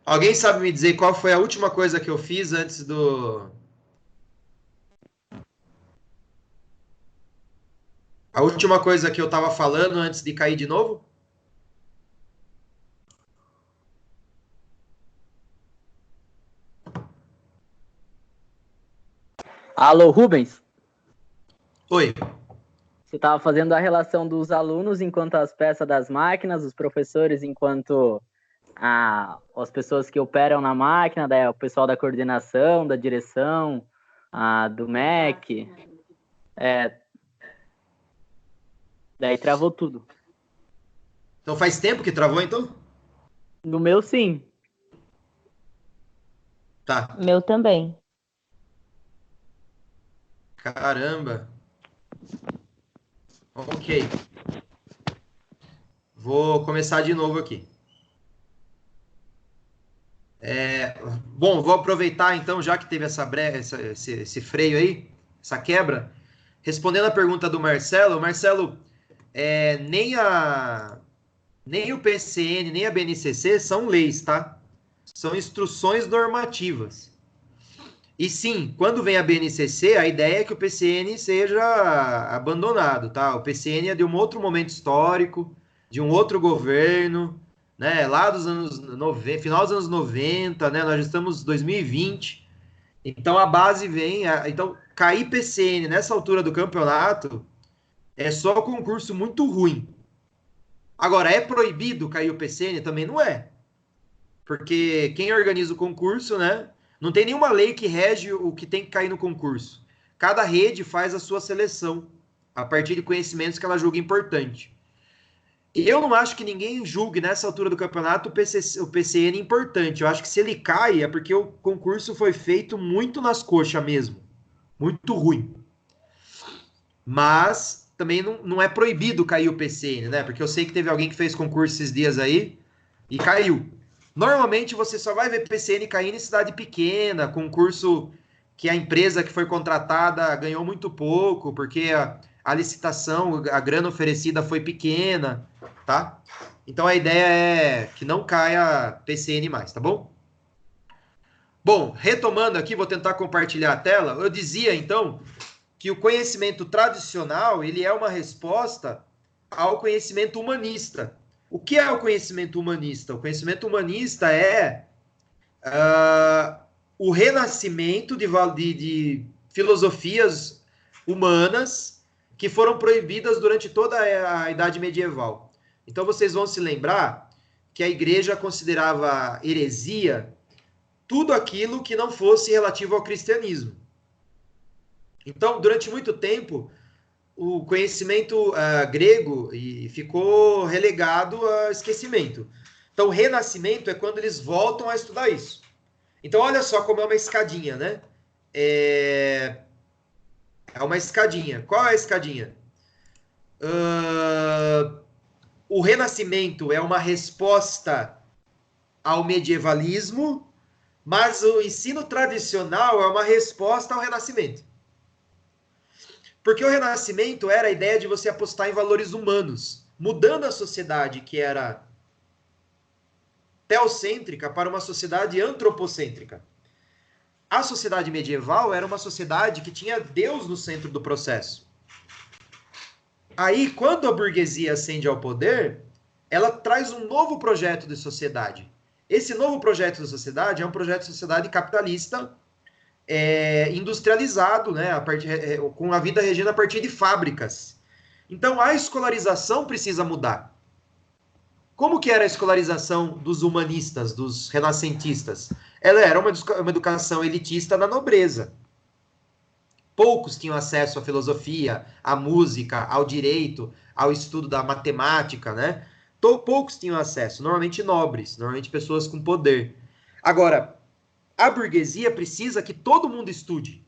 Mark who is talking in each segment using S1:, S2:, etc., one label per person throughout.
S1: Alguém sabe me dizer qual foi a última coisa que eu fiz antes do... A última coisa que eu estava falando antes de cair de novo?
S2: Alô, Rubens?
S1: Oi.
S2: Você estava fazendo a relação dos alunos enquanto as peças das máquinas, os professores enquanto as pessoas que operam na máquina, daí o pessoal da coordenação, da direção, do MEC. Daí travou tudo.
S1: Então faz tempo que travou, então?
S2: No meu, sim.
S1: Tá.
S3: Meu também.
S1: Caramba. Ok. Vou começar de novo aqui. Bom, vou aproveitar então, já que teve esse freio aí, essa quebra, respondendo a pergunta do Marcelo. Marcelo, nem o PCN, nem a BNCC são leis, tá? São instruções normativas. E sim, quando vem a BNCC, a ideia é que o PCN seja abandonado, tá? O PCN é de um outro momento histórico, de um outro governo, né? Lá dos anos 90, final dos anos 90, né? Nós já estamos em 2020. Então a base vem, então cair PCN nessa altura do campeonato é só concurso muito ruim. Agora, é proibido cair o PCN? Também não é. Porque quem organiza o concurso, né? Não tem nenhuma lei que rege o que tem que cair no concurso. Cada rede faz a sua seleção a partir de conhecimentos que ela julga importante. E eu não acho que ninguém julgue nessa altura do campeonato o PCN importante. Eu acho que se ele cai é porque o concurso foi feito muito nas coxas mesmo. Muito ruim. Mas também não é proibido cair o PCN, né? Porque eu sei que teve alguém que fez concurso esses dias aí e caiu. Normalmente você só vai ver PCN cair em cidade pequena, concurso que a empresa que foi contratada ganhou muito pouco, porque a licitação, a grana oferecida foi pequena, tá? Então a ideia é que não caia PCN mais, tá bom? Bom, retomando aqui, vou tentar compartilhar a tela. Eu dizia então que o conhecimento tradicional ele é uma resposta ao conhecimento humanista. O que é o conhecimento humanista? O conhecimento humanista é o renascimento de filosofias humanas que foram proibidas durante toda a Idade Medieval. Então vocês vão se lembrar que a igreja considerava heresia tudo aquilo que não fosse relativo ao cristianismo. Então, durante muito tempo, o conhecimento grego ficou relegado a esquecimento. Então, o renascimento é quando eles voltam a estudar isso. Então, olha só como é uma escadinha, né? É uma escadinha. Qual é a escadinha? O renascimento é uma resposta ao medievalismo, mas o ensino tradicional é uma resposta ao renascimento. Porque o renascimento era a ideia de você apostar em valores humanos, mudando a sociedade que era teocêntrica para uma sociedade antropocêntrica. A sociedade medieval era uma sociedade que tinha Deus no centro do processo. Aí, quando a burguesia ascende ao poder, ela traz um novo projeto de sociedade. Esse novo projeto de sociedade é um projeto de sociedade capitalista industrializado, né, com a vida regida a partir de fábricas. Então, a escolarização precisa mudar. Como que era a escolarização dos humanistas, dos renascentistas? Ela era uma educação elitista na nobreza. Poucos tinham acesso à filosofia, à música, ao direito, ao estudo da matemática, né? Poucos tinham acesso, normalmente nobres, normalmente pessoas com poder. Agora, a burguesia precisa que todo mundo estude.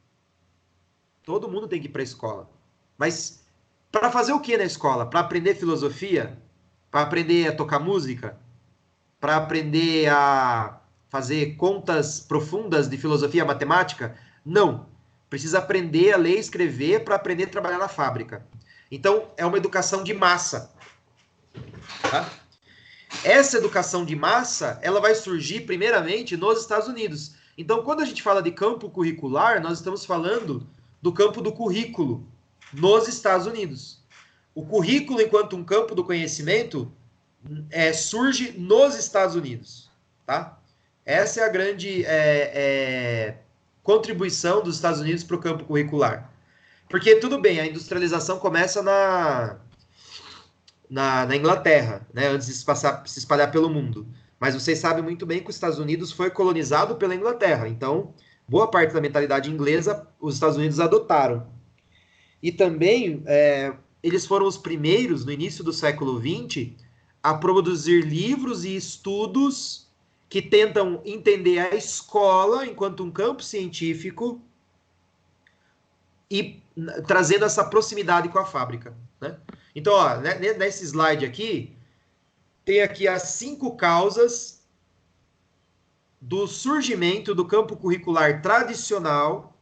S1: Todo mundo tem que ir para a escola. Mas para fazer o que na escola? Para aprender filosofia? Para aprender a tocar música? Para aprender a fazer contas profundas de filosofia matemática? Não. Precisa aprender a ler e escrever para aprender a trabalhar na fábrica. Então, é uma educação de massa. Tá? essa educação de massa, ela vai surgir primeiramente nos Estados Unidos. Então, quando a gente fala de campo curricular, nós estamos falando do campo do currículo nos Estados Unidos. O currículo, enquanto um campo do conhecimento, surge nos Estados Unidos, tá? Essa é a grande contribuição dos Estados Unidos para o campo curricular. Porque, tudo bem, a industrialização começa na Inglaterra, né, antes de se espalhar pelo mundo. Mas vocês sabem muito bem que os Estados Unidos foi colonizado pela Inglaterra. Então, boa parte da mentalidade inglesa os Estados Unidos adotaram. E também, eles foram os primeiros, no início do século XX, a produzir livros e estudos que tentam entender a escola enquanto um campo científico e trazendo essa proximidade com a fábrica, né? Então, ó, nesse slide aqui, tem aqui as 5 causas do surgimento do campo curricular tradicional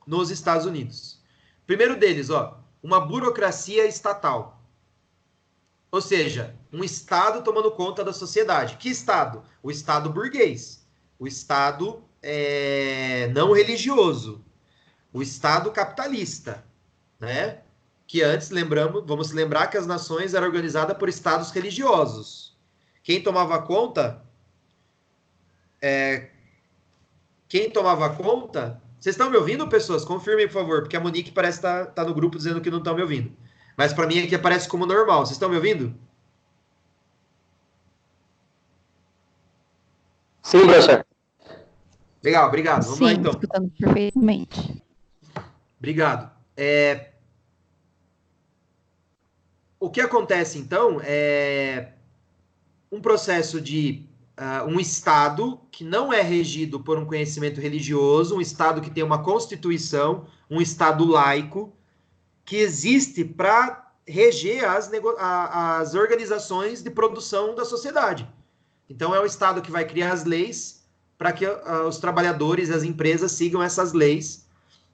S1: nos Estados Unidos. Primeiro deles, ó, uma burocracia estatal. Ou seja, um Estado tomando conta da sociedade. Que Estado? O Estado burguês. O Estado não religioso. O Estado capitalista, né? Que antes, vamos lembrar que as nações eram organizadas por estados religiosos. Quem tomava conta... Vocês estão me ouvindo, pessoas? Confirmem, por favor, porque a Monique parece estar no grupo dizendo que não estão me ouvindo. Mas para mim aqui aparece como normal. Vocês estão me ouvindo?
S3: Sim, professor.
S1: Legal, obrigado. Vamos lá, então.
S4: Escutando perfeitamente.
S1: Obrigado. O que acontece, então, é um processo de um Estado que não é regido por um conhecimento religioso, um Estado que tem uma Constituição, um Estado laico, que existe para reger as organizações de produção da sociedade. Então, é o Estado que vai criar as leis para que os trabalhadores e as empresas sigam essas leis,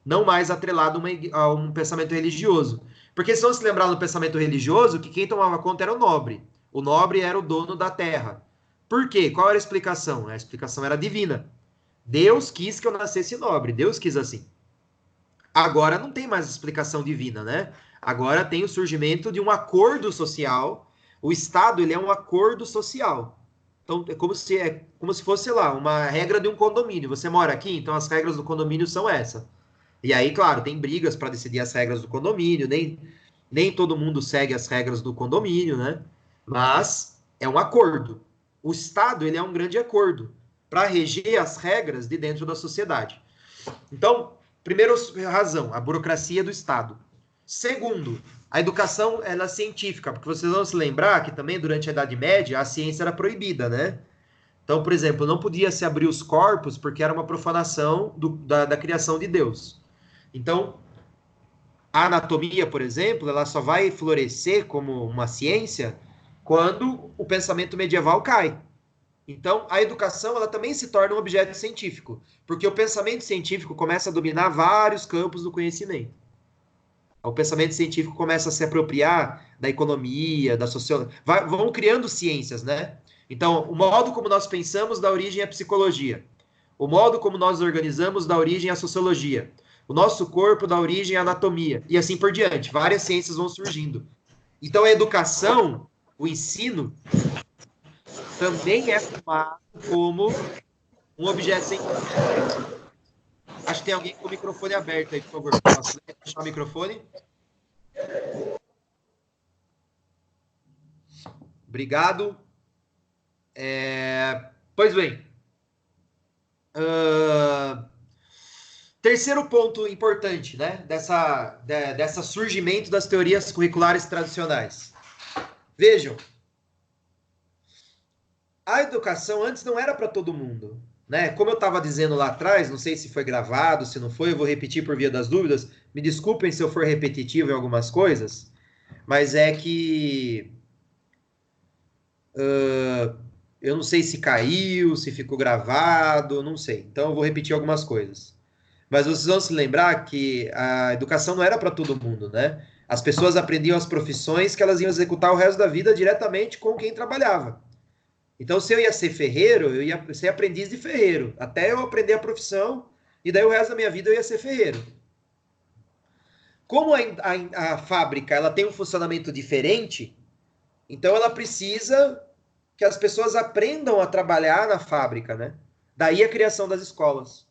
S1: não mais atrelado a um pensamento religioso. Porque se não se lembrar do pensamento religioso, que quem tomava conta era o nobre. O nobre era o dono da terra. Por quê? Qual era a explicação? A explicação era divina. Deus quis que eu nascesse nobre. Deus quis assim. Agora não tem mais explicação divina, né? Agora tem o surgimento de um acordo social. O Estado, ele é um acordo social. Então, é como se fosse, sei lá, uma regra de um condomínio. Você mora aqui, então as regras do condomínio são essas. E aí, claro, tem brigas para decidir as regras do condomínio, nem todo mundo segue as regras do condomínio, né? Mas é um acordo. O Estado, ele é um grande acordo para reger as regras de dentro da sociedade. Então, primeira razão, a burocracia do Estado. Segundo, a educação ela é científica, porque vocês vão se lembrar que também durante a Idade Média a ciência era proibida, né? Então, por exemplo, não podia se abrir os corpos porque era uma profanação da criação de Deus. Então, a anatomia, por exemplo, ela só vai florescer como uma ciência quando o pensamento medieval cai. Então, a educação ela também se torna um objeto científico, porque o pensamento científico começa a dominar vários campos do conhecimento. O pensamento científico começa a se apropriar da economia, da sociologia, vão criando ciências, né? Então, o modo como nós pensamos dá origem à psicologia. O modo como nós organizamos dá origem à sociologia. O nosso corpo dá origem à anatomia. E assim por diante. Várias ciências vão surgindo. Então, a educação, o ensino, também é tomado como um objeto científico. Acho que tem alguém com o microfone aberto aí, por favor. Posso fechar o microfone? Obrigado. Pois bem. Terceiro ponto importante, né, dessa surgimento das teorias curriculares tradicionais. Vejam, a educação antes não era para todo mundo, né? Como eu estava dizendo lá atrás, não sei se foi gravado, se não foi, eu vou repetir por via das dúvidas. Me desculpem se eu for repetitivo em algumas coisas, mas é que eu não sei se caiu, se ficou gravado, não sei. Então eu vou repetir algumas coisas. Mas vocês vão se lembrar que a educação não era para todo mundo, né? As pessoas aprendiam as profissões que elas iam executar o resto da vida diretamente com quem trabalhava. Então, se eu ia ser ferreiro, eu ia ser aprendiz de ferreiro, até eu aprender a profissão, e daí o resto da minha vida eu ia ser ferreiro. Como a fábrica ela tem um funcionamento diferente, então ela precisa que as pessoas aprendam a trabalhar na fábrica, né? Daí a criação das escolas.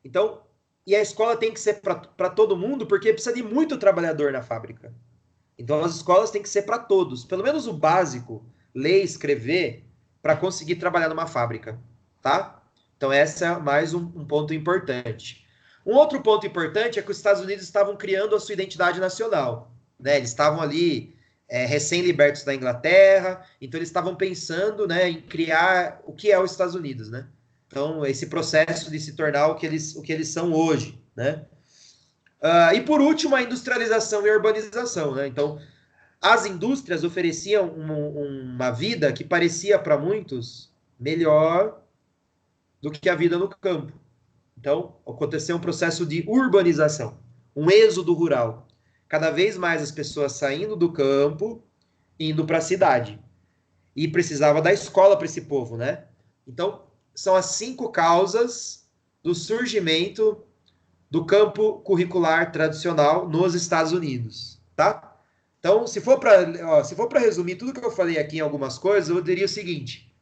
S1: Então, e a escola tem que ser para todo mundo, porque precisa de muito trabalhador na fábrica. Então, as escolas têm que ser para todos, pelo menos o básico, ler, escrever, para conseguir trabalhar numa fábrica, tá? Então, esse é mais um ponto importante. Um outro ponto importante é que os Estados Unidos estavam criando a sua identidade nacional, né? Eles estavam ali recém-libertos da Inglaterra, então eles estavam pensando, né, em criar o que é os Estados Unidos, né? Então, esse processo de se tornar o que eles são hoje, né? E por último, a industrialização e a urbanização, né? Então, as indústrias ofereciam uma vida que parecia para muitos melhor do que a vida no campo. Então, aconteceu um processo de urbanização, um êxodo rural. Cada vez mais as pessoas saindo do campo, indo para a cidade. E precisava da escola para esse povo, né? Então, são as 5 causas do surgimento do campo curricular tradicional nos Estados Unidos, tá? Então, se for para resumir tudo que eu falei aqui em algumas coisas, eu diria o seguinte: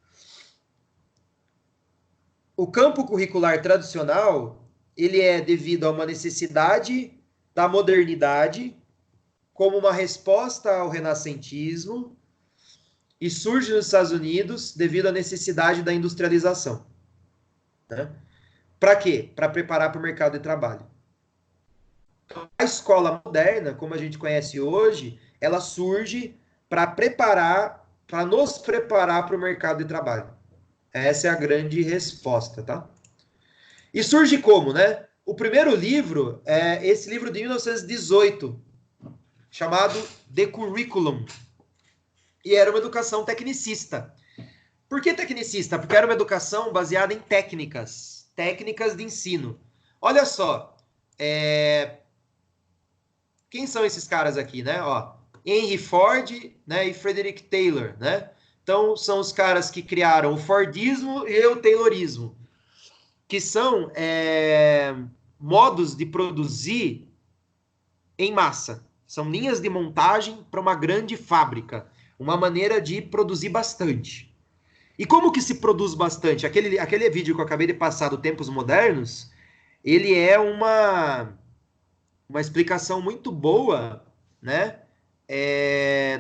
S1: o campo curricular tradicional, ele é devido a uma necessidade da modernidade como uma resposta ao renascentismo e surge nos Estados Unidos devido à necessidade da industrialização, né? Para quê? Para preparar para o mercado de trabalho. A escola moderna, como a gente conhece hoje, ela surge para nos preparar para o mercado de trabalho. Essa é a grande resposta, tá? E surge como, né? O primeiro livro é esse livro de 1918, chamado The Curriculum. E era uma educação tecnicista. Por que tecnicista? Porque era uma educação baseada em técnicas de ensino. Olha só, quem são esses caras aqui, né? Ó, Henry Ford, né, e Frederick Taylor, né? Então, são os caras que criaram o Fordismo e o Taylorismo, que são modos de produzir em massa. São linhas de montagem para uma grande fábrica, uma maneira de produzir bastante. E como que se produz bastante? Aquele vídeo que eu acabei de passar do Tempos Modernos, ele é uma explicação muito boa, né,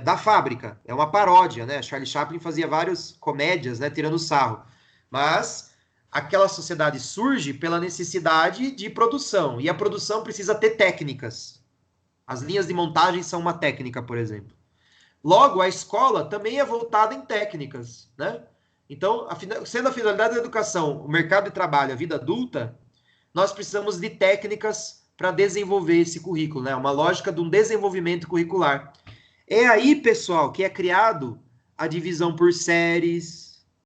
S1: da fábrica. É uma paródia, né? Charlie Chaplin fazia várias comédias, né, tirando sarro. Mas aquela sociedade surge pela necessidade de produção, e a produção precisa ter técnicas. As linhas de montagem são uma técnica, por exemplo. Logo, a escola também é voltada em técnicas, né? Então, sendo a finalidade da educação, o mercado de trabalho, a vida adulta, nós precisamos de técnicas para desenvolver esse currículo, né? Uma lógica de um desenvolvimento curricular. É aí, pessoal, que é criado a divisão por séries,